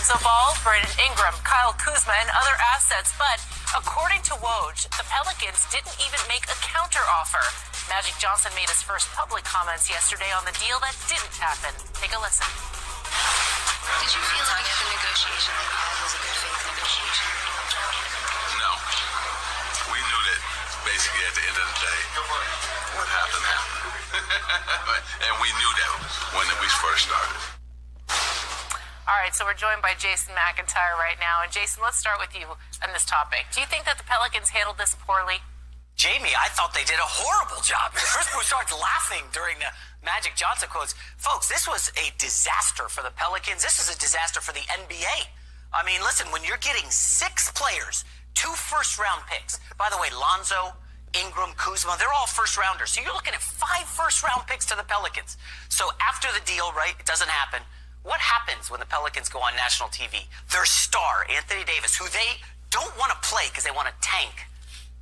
Lonzo Ball, Brandon Ingram, Kyle Kuzma, and other assets. But according to Woj, the Pelicans didn't even make a counteroffer. Magic Johnson made his first public comments yesterday on the deal that didn't happen. Take a listen. Did you feel like the negotiation that you had was a good faith negotiation? No. We knew that basically at the end of the day, what happened happened. And we knew that when we first started. All right, so we're joined by Jason McIntyre right now. And Jason, let's start with you on this topic. Do you think that the Pelicans handled this poorly? Jamie, I thought they did a horrible job. First, we started laughing during the Magic Johnson quotes. Folks, this was a disaster for the Pelicans. This is a disaster for the NBA. I mean, listen, when you're getting 6 players, 2 first-round picks. By the way, Lonzo, Ingram, Kuzma, they're all first-rounders. So you're looking at 5 first-round picks to the Pelicans. So after the deal, right, it doesn't happen. What happens when the Pelicans go on national TV? Their star, Anthony Davis, who they don't want to play because they want to tank,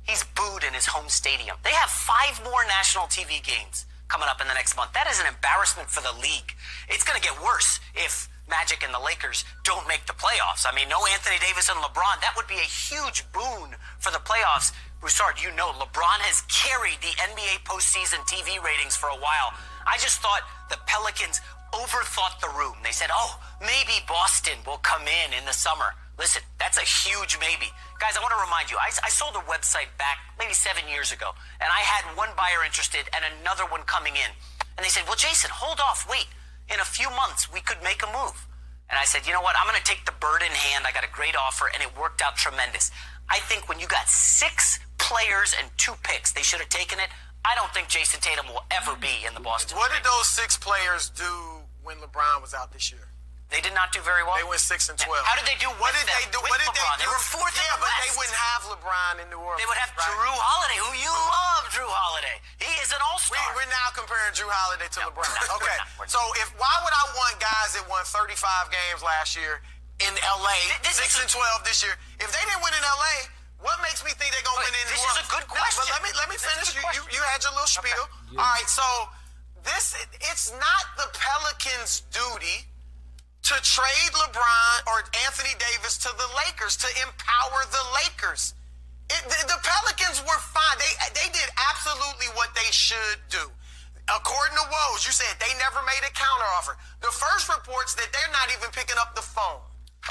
he's booed in his home stadium. They have 5 more national TV games coming up in the next month. That is an embarrassment for the league. It's going to get worse if Magic and the Lakers don't make the playoffs. I mean, no Anthony Davis and LeBron. That would be a huge boon for the playoffs. Broussard, you know, LeBron has carried the NBA postseason TV ratings for a while. I just thought the Pelicans overthought the room. They said, oh, maybe Boston will come in the summer. Listen, that's a huge maybe. Guys, I want to remind you, I sold a website back maybe 7 years ago, and I had one buyer interested and another one coming in. And they said, well, Jason, hold off, wait. In a few months, we could make a move. And I said, you know what? I'm going to take the bird in hand. I got a great offer, and it worked out tremendous. I think when you got 6 players and 2 picks, they should have taken it. I don't think Jason Tatum will ever be in the Boston. What did those 6 players do when LeBron was out this year? They did not do very well. They went 6 and 12. How did they do? What did they do? What did LeBron? they do? They were 4th in the but West. they wouldn't have LeBron in New Orleans. They would have right? Drew Holiday, who you love, Drew Holiday. He is an all-star. We're now comparing Drew Holiday to LeBron. We're Okay, not. so why would I want guys that won 35 games last year in L.A., 6 and 12 this year? If they didn't win in L.A., what makes me think they're going to win in New Orleans? This is a good question. No, but let me finish. You had your little spiel. Okay. All right, so it's not the Pelicans' duty to trade LeBron or Anthony Davis to the Lakers to empower the Lakers. The Pelicans were fine. They did absolutely what they should do. According to Woj, you said they never made a counteroffer. The first reports that they're not even picking up the phone.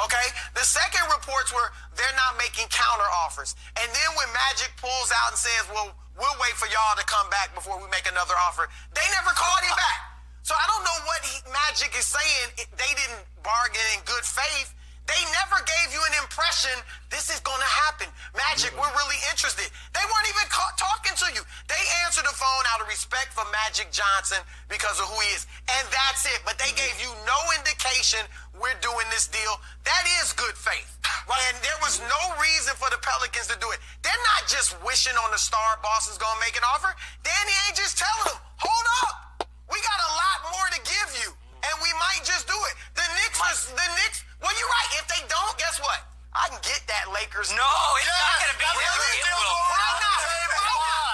Okay? The second reports were they're not making counteroffers. And then when Magic pulls out and says, well, we'll wait for y'all to come back before we make another offer, they never called him back. So I don't know what Magic is saying. They didn't bargain in good faith. They never gave you an impression this is going to happen. Magic, we're really interested. They weren't even talking to you. They answered the phone out of respect for Magic Johnson because of who he is. And that's it. But they gave you no indication we're doing this deal. That is good faith. Right? And there was no reason for the Pelicans to do it. They're not just wishing on the star Boston's going to make an offer. Danny ain't just telling them, hold up. We got a lot more to give you, and we might just do it. The Knicks, well, you're right. If they don't, guess what? I can get that Lakers. No, it's not going to be Why not?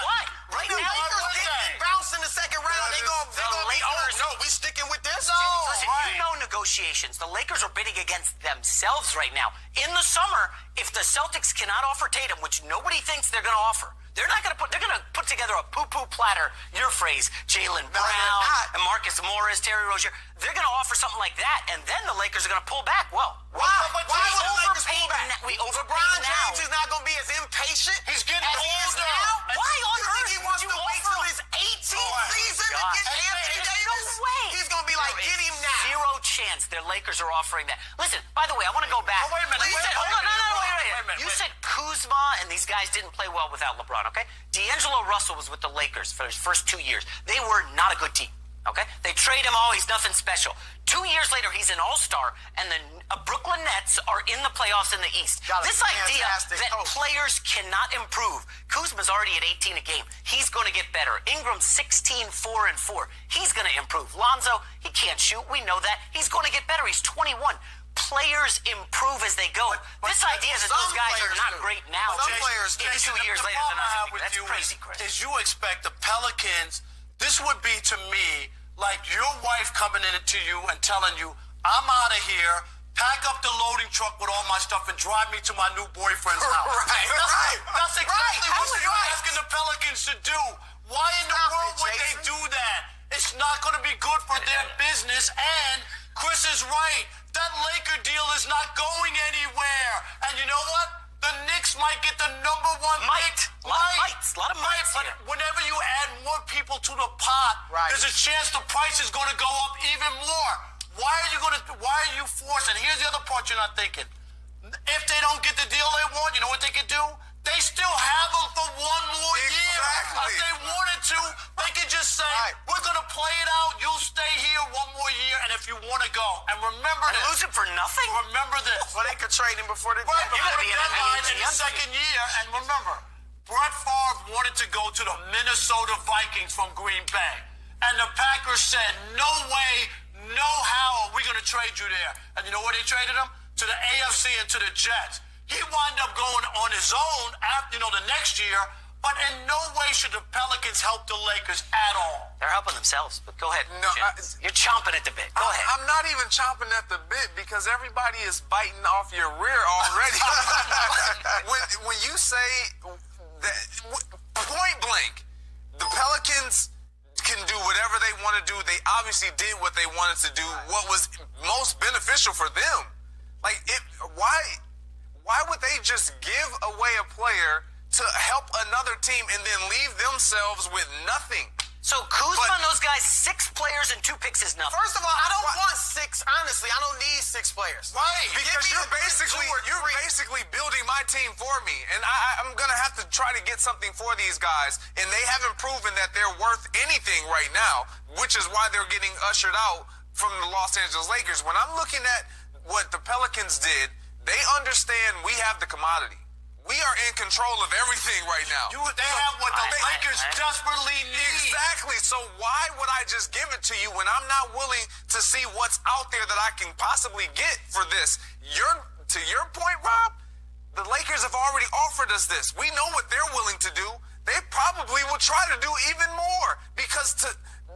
Why? Right The now, Lakers didn't bounce in the second round. They gonna be, no, we sticking with this? No. Listen, you know negotiations. The Lakers are bidding against themselves right now. In the summer, if the Celtics cannot offer Tatum, which nobody thinks they're going to offer, they're going to put together a poo-poo platter, your phrase, Jaylen Brown, and Marcus Morris, Terry Rozier. They're going to offer something like that, and then the Lakers are going to pull back. Well, why would the Lakers pull back? LeBron James is not going to be as impatient. He's getting older. Why on earth he wants to wait till his 18th season to get Anthony Davis? No way. He's going to be like, get him now. Zero chance their Lakers are offering that. Listen, by the way, I want to go back. Wait a minute. Wait. You said Kuzma and these guys didn't play well without LeBron, okay? D'Angelo Russell was with the Lakers for his first 2 years. They were not a good team, okay? They trade him all. He's nothing special. 2 years later, he's an all-star, and the Brooklyn Nets are in the playoffs in the East. This idea that players cannot improve. Kuzma's already at 18 a game. He's going to get better. Ingram's 16, 4 and 4. He's going to improve. Lonzo, he can't shoot. We know that. He's going to get better. He's 21. Players improve as they go. This idea that those guys are not great now, Jason, 2 years later, they're not going to be. That's crazy, Chris. Is you expect the Pelicans, this would be to me like your wife coming in to you and telling you, I'm out of here, pack up the loading truck with all my stuff and drive me to my new boyfriend's house. Right. That's exactly what Right. you're asking the Pelicans to do. Why in the world would they do that? It's not going to be good for their business. And Chris is right. That Laker deal is not going anywhere. And you know what? The Knicks might get the #1 pick. A lot of mites But here. whenever you add more people to the pot, there's a chance the price is going to go up even more. Why are you forced? And here's the other part you're not thinking. If they don't get the deal they want, you know what they could do? They still have them for 1 more year. Exactly. If they wanted to, they could just say, we're going to play it out. You'll stay here 1 more year, and if you want to go. And remember this. Lose it for nothing? Remember this. Well, they could trade him before the Right, You gotta before be the an deadline NBA in the young second year. And remember, Brett Favre wanted to go to the Minnesota Vikings from Green Bay. And the Packers said, no way, no how are we going to trade you there. And you know where they traded him? To the AFC and to the Jets. He wound up going on his own after, the next year. But in no way should the Pelicans help the Lakers at all. They're helping themselves, but go ahead. No, Jim. You're chomping at the bit. Go ahead. I'm not even chomping at the bit because everybody is biting off your rear already. when you say that, point blank, the Pelicans can do whatever they want to do. They obviously did what they wanted to do, what was most beneficial for them. Like, why would they just give away a player to help another team and then leave themselves with nothing? So Kuzma and those guys, 6 players and 2 picks is nothing. First of all, I don't want 6. Honestly, I don't need 6 players. Right. Because you're basically building my team for me, and I'm gonna have to try to get something for these guys, and they haven't proven that they're worth anything right now, which is why they're getting ushered out from the Los Angeles Lakers. When I'm looking at what the Pelicans did, they understand we have the commodity. We are in control of everything right now. They have what the Lakers desperately need. Exactly. So why would I just give it to you when I'm not willing to see what's out there that I can possibly get for this? To your point, Rob, the Lakers have already offered us this. We know what they're willing to do. They probably will try to do even more because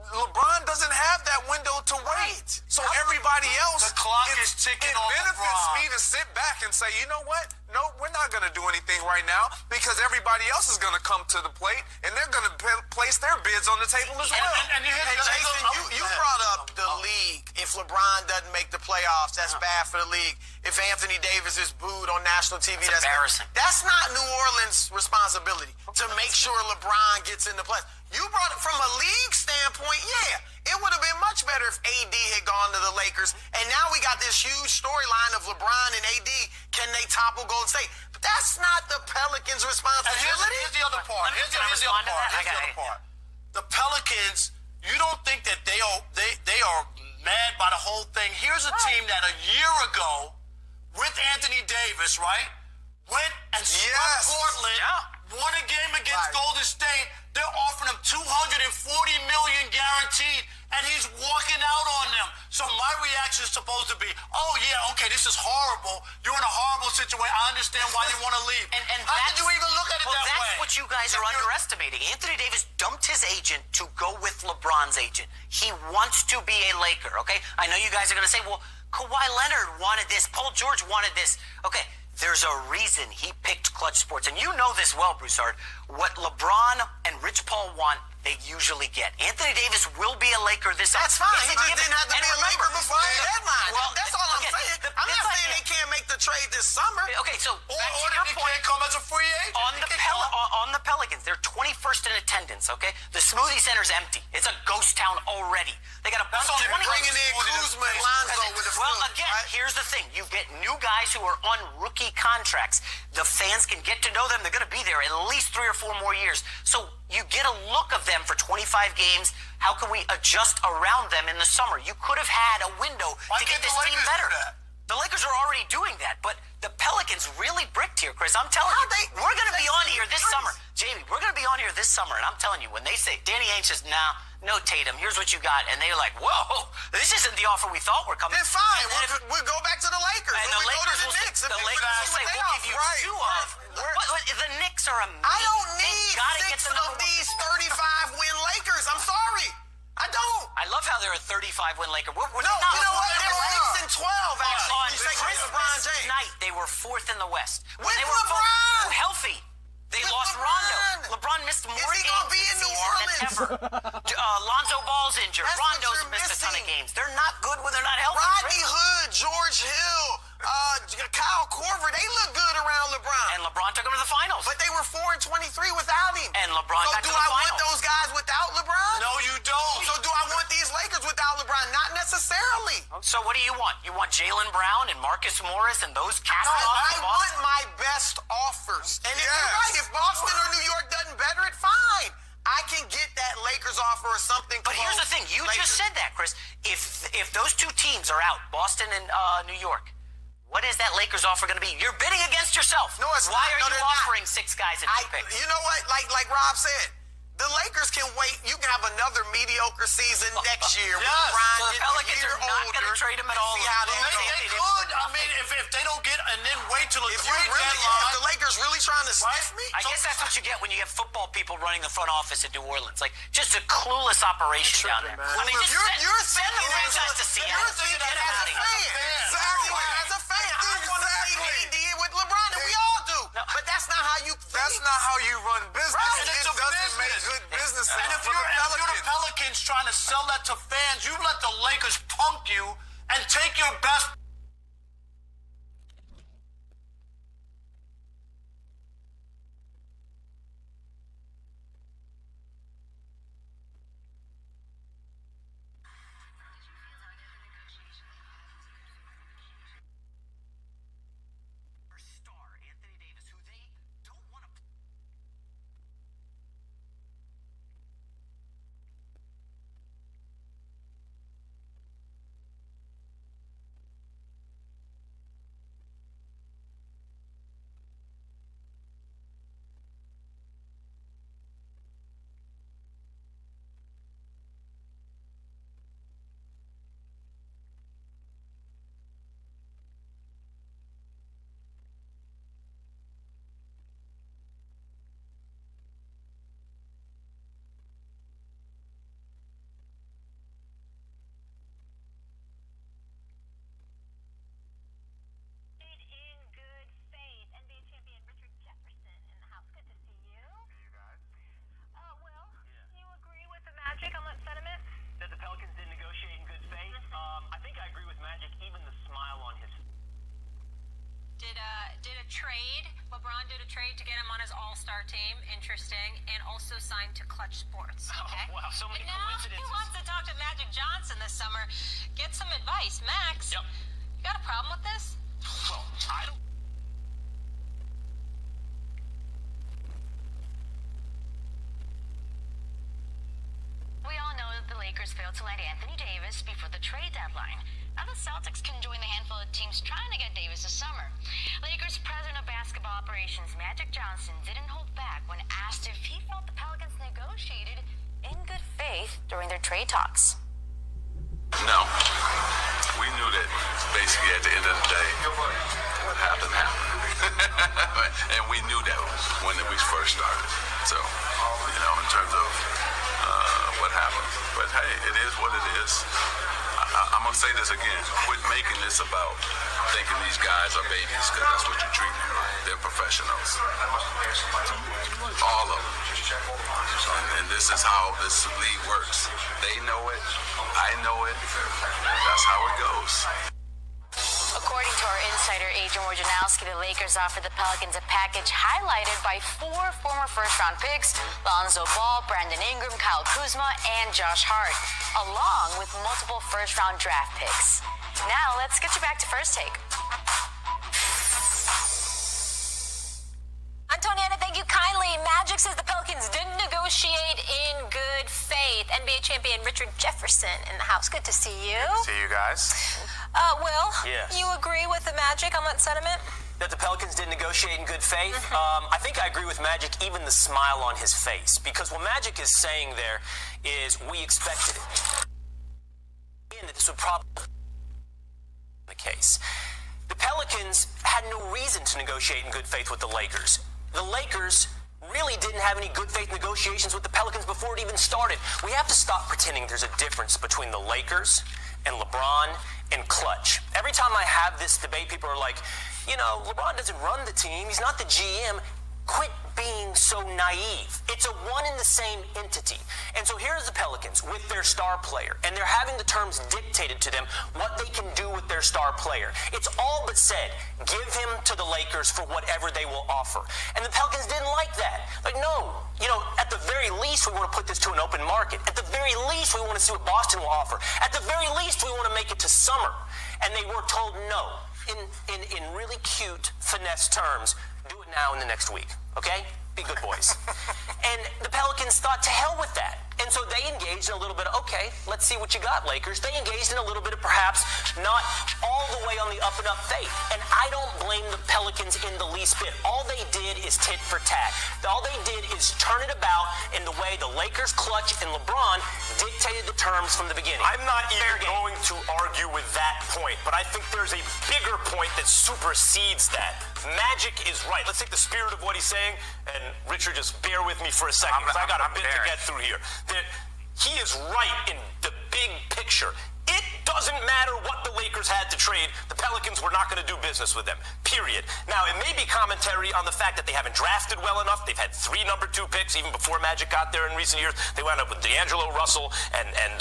LeBron doesn't have that window to wait. So everybody else, the clock is ticking on It benefits LeBron. me to sit back and say, you know what? No, we're not going to do anything right now because everybody else is going to come to the plate and they're going to place their bids on the table as well. And Jason, you brought up the league. If LeBron doesn't make the playoffs, that's bad for the league. If Anthony Davis is booed on national TV, that's embarrassing. That's not New Orleans' responsibility to make sure LeBron gets in the playoffs. You brought it from a league standpoint, yeah. It would have been much better if AD had gone to the Lakers. And now we got this huge storyline of LeBron and AD. Can they topple Golden State? But that's not the Pelicans' responsibility. Here's the other part. Here's the other part. The Pelicans, you don't think that they are mad by the whole thing. Here's a team that a year ago, with Anthony Davis, right, went and swept Portland, won a game against Golden State. They're offering him $240 million guaranteed, and he's walking out on them. So my reaction is supposed to be, oh, yeah, okay, this is horrible. You're in a horrible situation. I understand why you want to leave. And how did you even look at it that way? That's what you guys are underestimating. Anthony Davis dumped his agent to go with LeBron's agent. He wants to be a Laker, okay? I know you guys are going to say, well, Kawhi Leonard wanted this. Paul George wanted this. Okay. There's a reason he picked Clutch Sports. And you know this well, Broussard. What LeBron and Rich Paul want, they usually get. Anthony Davis will be a Laker this summer. That's fine. He just didn't have to be a Laker before the deadline. Well, that's all I'm saying. I'm not saying they can't make the trade this summer. Okay, so Or back to if your he point. can't come as a free agent. On the Pelicans, they're 21st in attendance, okay? The Smoothie Center's empty. It's a ghost town already. They got a bunch of Bringing in Kuzma and Lonzo with the Well, again, here's the thing. You get new guys who are on rookie contracts. The fans can get to know them. They're going to be there at least 3 or 4 more years. So you get a look of them for 25 games. How can we adjust around them in the summer? You could have had a window to get this team better. The Lakers are already doing that, but the Pelicans really bricked here, Chris. I'm telling you, we're going to be on here this summer. Jamie, we're going to be on here this summer, and I'm telling you, when they say, Danny Ainge says, nah, no Tatum, here's what you got, and they're like, whoa, this isn't the offer we thought were coming. Then fine, we'll go back to the Lakers. And the Lakers will say, we'll give you 2 of. The Knicks are amazing. I don't need 6 of these 35-win Lakers. I'm sorry. I don't. I love how they're a 35-win Laker. No, you know what? They're 6 and 12, actually. were 4th in the West. When With they were LeBron! healthy, they With lost LeBron! Rondo. LeBron missed more Is he games gonna be this in New season than Orleans? ever. Lonzo Ball's injured. That's what Rondo's you're missed a ton of missing. games. They're not good when they're not healthy. Rodney Hood, George Hill, Kyle Korver, they look good around LeBron. And LeBron took them to the finals. But they were 4-23 without him. And LeBron so got to do the I finals. want those guys without LeBron? No, you don't. So do I want these Lakers without LeBron? Not necessarily. So what do you want? You want Jaylen Brown and Marcus Morris and those cast No, off I the want Boston? my best offers. And if Yes. you're right, if Boston or New York doesn't better it, fine. I can get that Lakers offer or something But here's the close thing. You later. just said that, Chris. If those two teams are out, Boston and New York, what is that Lakers offer going to be? You're bidding against yourself. No, it's Why not. are No, you they're not. offering 6 guys and 2 picks? You know what? Like Rob said, the Lakers can wait. You can have another mediocre season next year. With Yes. LeBron So the getting a Pelicans year are not going to older trade him at all. and see how they They- go. They could. I mean, if they don't get and then wait till the If trade if deadline. the Lakers really trying to sniff me, I guess that's what you get when you have football people running the front office in New Orleans. Like, just a clueless operation down there. I mean, just you're send the thinking as franchise a- to Seattle. you're thinking Get as them a out of fan. here. Exactly. As a fan, I want to see AD with LeBron, and we all do. No. But that's not how you think. That's not how you run business. Right. It It's a doesn't make business. good business And sense if for you're the the Pelicans. Pelicans trying to sell that to fans, you let the Lakers punk you and take your best. Star Anthony Davis, who they don't want to. In good faith, NBA champion Richard Jefferson in the house. Good to see you. You guys? Will, you agree with the Magic on that sentiment? That the Pelicans didn't negotiate in good faith. I think I agree with Magic. Even the smile on his Did a trade? LeBron did a trade to get him on his All-Star team. Interesting, and also signed to Clutch Sports. Okay. Oh, wow, so many and now coincidences. he wants to talk to Magic Johnson this summer. Get some advice, Max. Yep. You got a problem with this? Well, I don't. We all know that the Lakers failed to land Anthony Davis before the trade deadline. Now the Celtics can join the handful of teams trying to get Davis this summer. Lakers president of basketball operations Magic Johnson didn't hold back when asked if he felt the Pelicans negotiated in good faith during their trade talks. No. We knew that basically at the end of the day, what happened, happened. And we knew that when we first started. So, in terms of what happened. But hey, it is what it is. I'm going to say this again. Quit making this about thinking these guys are babies, because that's what you're treating them. They're professionals. All of them. And this is how this league works. They know it. I know it. That's how it goes. According to our insider, Adrian Wojnarowski, the Lakers offered the Pelicans a package highlighted by 4 former first-round picks, Lonzo Ball, Brandon Ingram, Kyle Kuzma, and Josh Hart, along with multiple first-round draft picks. Now, let's get you back to First Take. Antonietta, thank you kindly. Magic says the Pelicans didn't negotiate in good faith. NBA champion Richard Jefferson in the house. Good to see you. See you guys. Will, Yes. you agree with the Magic on that sentiment? That the Pelicans didn't negotiate in good faith. I think I agree with Magic, even the smile on his face. Because what Magic is saying there is we expected it. And that this would probably be the case. The Pelicans had no reason to negotiate in good faith with the Lakers. The Lakers really didn't have any good faith negotiations with the Pelicans before it even started. We have to stop pretending there's a difference between the Lakers and LeBron and clutch. Every time I have this debate, people are like, you know, LeBron doesn't run the team. He's not the GM. Quit being so naive. It's a one and the same entity. And so here's the Pelicans with their star player, and they're having the terms dictated to them what they can do with their star player. It's all but said, give him to the Lakers for whatever they will offer. And the Pelicans didn't like that. Like, no, you know, at the very least, we want to put this to an open market. At the very least, we want to see what Boston will offer. At the very least, we want to make it to summer. And they were told no. In really cute finesse terms, do it now in the next week, okay? Be good boys. And the Pelicans thought, to hell with that. And so they engaged in a little bit of, okay, let's see what you got, Lakers. They engaged in a little bit of perhaps not all the way on the up and up faith. And I don't blame the Pelicans in the least bit. All they did is tit for tat. All they did is turn it about in the way the Lakers, Clutch, and LeBron dictated the terms from the beginning. I'm not even going to argue with that point, but I think there's a bigger point that supersedes that. Magic is right. Let's take the spirit of what he's saying, and Richard, just bear with me for a second, because I got a bit to get through here. That he is right in the big picture. It doesn't matter what the Lakers had to trade. The Pelicans were not going to do business with them, period. Now, it may be commentary on the fact that they haven't drafted well enough. They've had 3 number 2 picks even before Magic got there in recent years. They wound up with D'Angelo Russell and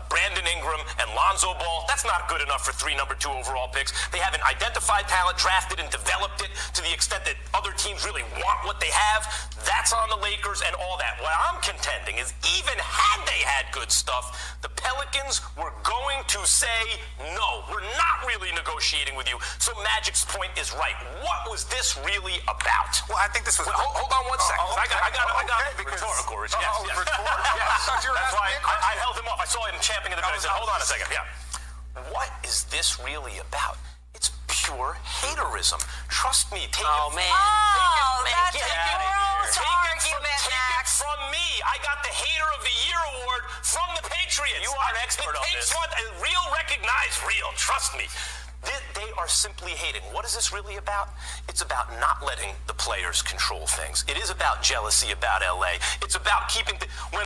Brandon Ingram and Lonzo Ball. That's not good enough for 3 number 2 overall picks. They haven't identified talent, drafted and developed it to the extent that other teams really want what they have. That's on the Lakers and all that. What I'm contending is even had they had good stuff, the Pelicans were going to say, no, we're not really negotiating with you. So Magic's point is right. What was this really about? Well, I think this was... Hold on one second. I got rhetorical, Rich. Yes. Rhetorical? That's why I held him off. I saw him champing at the bit. I said, hold on a second. Yeah. What is this really about? It's pure haterism. Trust me. Take it. Man. Take it from me. I got the Hater of the Year award from the Patriots. You are an expert on this. Real, recognize real. Trust me. They are simply hating. What is this really about? It's about not letting the players control things. It is about jealousy about LA. It's about keeping when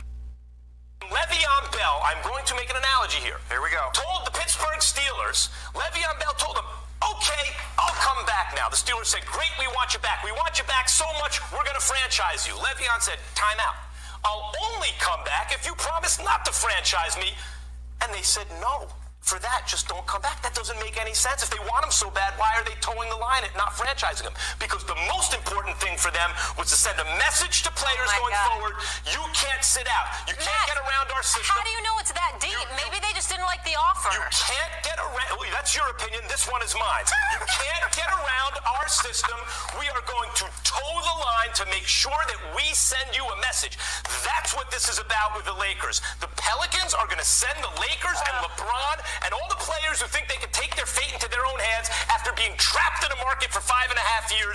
Le'Veon Bell, I'm going to make an analogy here. Here we go. Told the Pittsburgh Steelers, Le'Veon Bell told them, okay, I'll come back now. The Steelers said, great, we want you back. We want you back so much, we're going to franchise you. Le'Veon said, time out. I'll only come back if you promise not to franchise me. And they said, no. For that, just don't come back. That doesn't make any sense. If they want him so bad, why are they towing the line and not franchising him? Because the most important thing for them was to send a message to players going forward. You can't sit out. You can't get around our system. How do you know it's that deep? Maybe they just didn't like the offer. You can't get around. Well, that's your opinion. This one is mine. You can't get around our system. We are going to toe the line to make sure that we send you a message. That's what this is about with the Lakers. The Pelicans are going to send the Lakers and LeBron and all the players who think they can take their fate into their own hands after being trapped in a market for 5.5 years.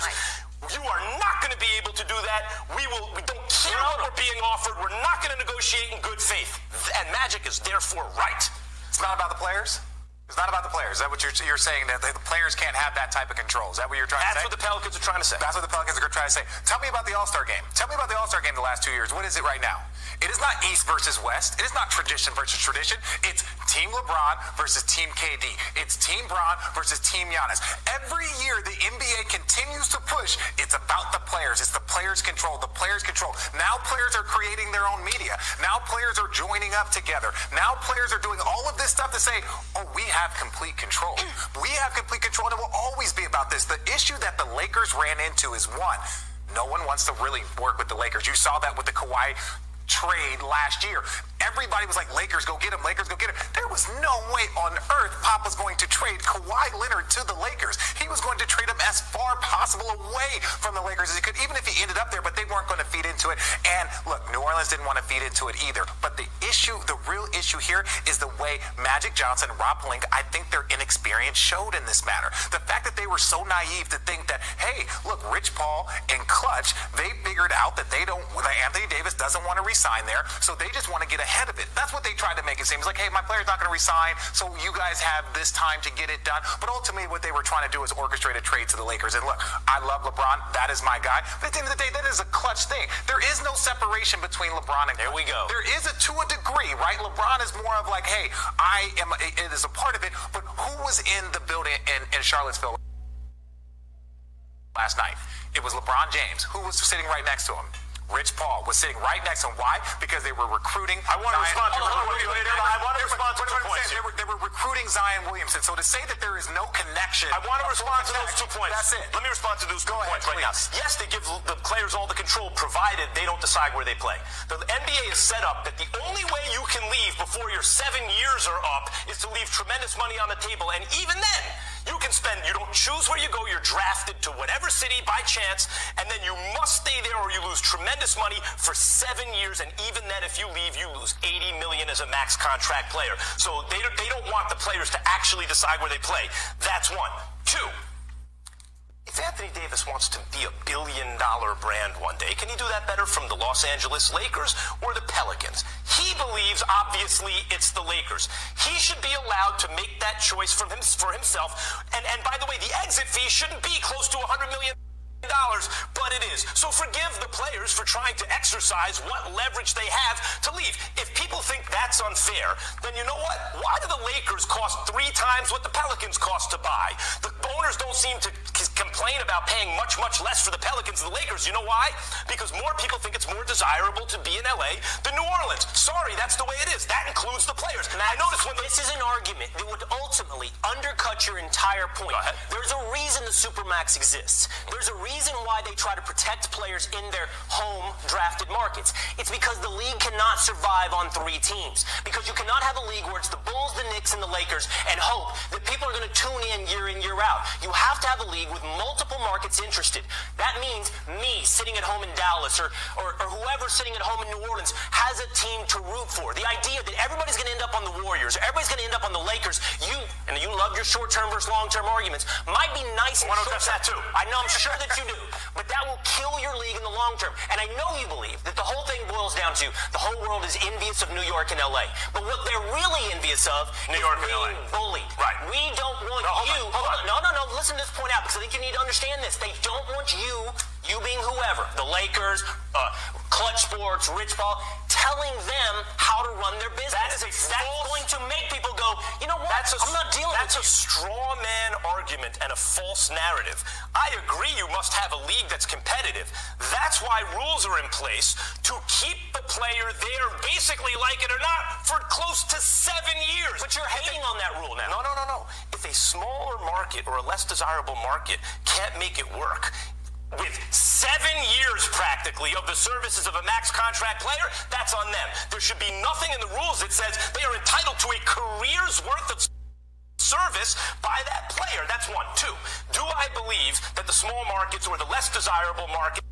You are not going to be able to do that. We don't care what we're being offered. We're not going to negotiate in good faith. And Magic is therefore right. It's not about the players? It's not about the players. Is that what you're saying, that the players can't have that type of control? Is that what you're trying to say? That's what the Pelicans are trying to say. That's what the Pelicans are trying to say. Tell me about the All-Star game. Tell me about the All-Star game the last 2 years. What is it right now? It is not East versus West. It is not tradition versus tradition. It's Team LeBron versus Team KD. It's Team Bron versus Team Giannis. Every year, the NBA continues to push. It's about the players. It's the players' control. The players' control. Now players are creating their own media. Now players are joining up together. Now players are doing all of this stuff to say, oh, we have complete control. We have complete control, and it will always be about this. The issue that the Lakers ran into is, one, no one wants to really work with the Lakers. You saw that with the Kawhi trade last year. Everybody was like, Lakers, go get him. Lakers, go get him. There was no way on earth Pop was going to trade Kawhi Leonard to the Lakers. He was going to trade him as far possible away from the Lakers as he could, even if he ended up there, but they weren't going to feed into it. And look, New Orleans didn't want to feed into it either. But the issue, the real issue here is the way Magic Johnson and Rob Pelinka, I think their inexperience showed in this matter. The fact that they were so naive to think that, hey, look, Rich Paul and Clutch, they figured out that Anthony Davis doesn't want to resign there, so they just want to get ahead of it. That's what they tried to make it seem. It's like, hey, my player's not going to resign, so you guys have this time to get it done. But ultimately, what they were trying to do is orchestrate a trade to the Lakers. And look, I love LeBron. That is my guy. But at the end of the day, that is a Clutch thing. There is no separation between LeBron and Clutch. There we go. There is to a degree, right? LeBron is more more of like, hey, it is a part of it, but who was in the building in Charlottesville last night? It was LeBron James. Who was sitting right next to him? Rich Paul was sitting right next to him. Why? Because they were recruiting. I want to respond to the points. They were recruiting Zion Williamson. So to say that there is no connection. I want to respond to those 2 points. That's it. Let me respond to those 2 points right now. Yes, they give the players all the control, provided they don't decide where they play. The NBA is set up that the only way you can leave before your 7 years are up is to leave tremendous money on the table. And even then, you can spend, you don't choose where you go, you're drafted to whatever city by chance, and then you must stay there or you lose tremendous money for 7 years, and even then, if you leave, you lose $80 million as a max contract player. So they don't want the players to actually decide where they play. That's one. Two, if Anthony Davis wants to be a billion-dollar brand one day, can he do that better from the Los Angeles Lakers or the Pelicans? He believes, obviously, it's the Lakers. He should be allowed to make that choice for himself. And by the way, the exit fee shouldn't be close to $100 million. But it is. So forgive the players for trying to exercise what leverage they have to leave. If people think that's unfair, then you know what? Why do the Lakers cost 3 times what the Pelicans cost to buy? The owners don't seem to complain about paying much, much less for the Pelicans than the Lakers. You know why? Because more people think it's more desirable to be in LA than New Orleans. Sorry, that's the way it is. That includes the players. Matt, I notice when this is an argument that would ultimately undercut your entire point. Go ahead. There's a reason the Supermax exists. There's a reason why they try to protect players in their home drafted markets. It's because the league cannot survive on 3 teams. Because you cannot have a league where it's the Bulls, the Knicks, and the Lakers and hope that people are going to tune in, year out. You have to have a league with multiple markets interested. That means me sitting at home in Dallas or whoever sitting at home in New Orleans has a team to root for. The idea that everybody's going to end up on the Warriors, everybody's going to end up on the Lakers, you love your short-term versus long-term arguments, might be nice and short. That too. I know, I'm sure that you do. But that will kill your league in the long term. And I know you believe that the whole thing boils down to the whole world is envious of New York and LA. But what they're really envious of is being bullied. Right. We don't want you. Hold on. No. Listen to this point out because I think you need to understand this. They don't want you being whoever, the Lakers, Clutch Sports, Rich Paul, telling them how to run their business. That's going to make people go, you know what? I'm not dealing with That's a straw man argument and a false narrative. I agree you must have a league that's competitive. That's why rules are in place to keep the player there, basically, like it or not, for close to 7 years. But you're hating on that rule now. No. If a smaller market or a less desirable market can't make it work, with 7 years practically of the services of a max contract player, that's on them. There should be nothing in the rules that says they are entitled to a career's worth of service by that player. That's one. Two, do I believe that the small markets or the less desirable markets,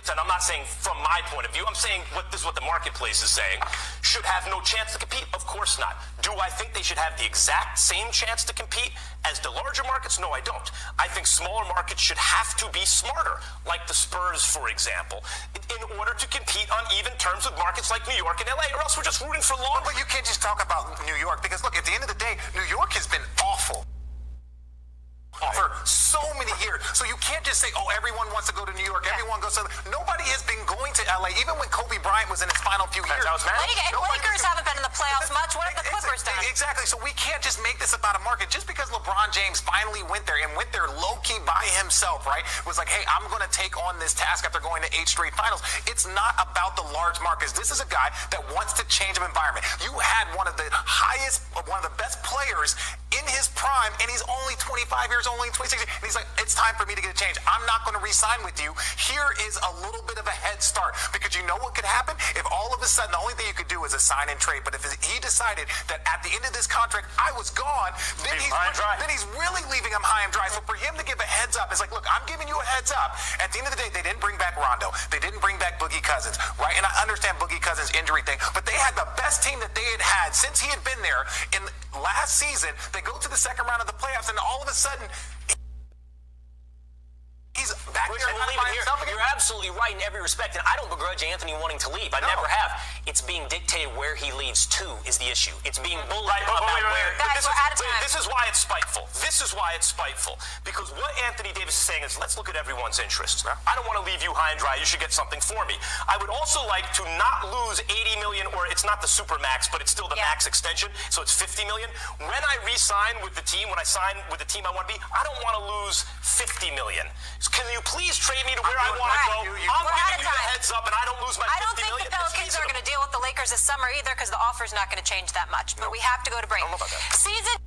and I'm not saying from my point of view, I'm saying this is what the marketplace is saying, should have no chance to compete? Of course not. Do I think they should have the exact same chance to compete as the larger markets? No, I don't. I think smaller markets should have to be smarter, like the Spurs, for example, in order to compete on even terms with markets like New York and LA, or else we're just rooting for long. But you can't just talk about New York, because look, at the end of the day, New York has been awful for so many years. So you can't just say, oh, everyone wants to go to New York, everyone goes to... Nobody has been going to LA, even when Kobe Bryant was in his final few years. Lakers haven't been in the playoffs much. What have the Clippers done? Exactly. So we can't just make this about a market. Just because LeBron James finally went there and went there low-key by himself, right? Was like, hey, I'm going to take on this task after going to 8 straight finals. It's not about the large markets. This is a guy that wants to change an environment. You had one of the best players in his prime, and he's only 25 years, only 26 years, and he's like, it's time for me to get a change. I'm not going to re-sign with you. Here is a little bit of a head start, because you know what could happen? If all of a sudden the only thing you could do is a sign and trade, but if he decided that at the end of this contract I was gone, then he's really leaving him high and dry. So for him to give a heads up, it's like, look, I'm giving you a heads up. At the end of the day, they didn't bring back Rondo. They didn't bring back Boogie Cousins, right? And I understand Boogie Cousins' injury thing, but they had the best team that they had since he had been there. In last season, they go to the second round of the playoffs, and all of a sudden, he's back back Richard, there and we'll leave it by here. himself again? You're absolutely right in every respect, and I don't begrudge Anthony wanting to leave. I never have. It's being dictated where he leads to is the issue. It's being bullied about where. Guys, we're out of time. This is why it's spiteful. This is why it's spiteful. Because what Anthony Davis is saying is, let's look at everyone's interests. I don't want to leave you high and dry. You should get something for me. I would also like to not lose $80 million, or it's not the super max, but it's still the max extension, so it's $50 million. When I re-sign with the team, when I sign with the team I want to be, I don't want to lose $50 million. Can you please trade me to where I want to go? I'm giving you the heads up, and I don't lose my $50 million. I don't think the Pelicans are going to deal with the Lakers this summer either, because the offer's not going to change that much. But we have to go to break. I don't know about that. Season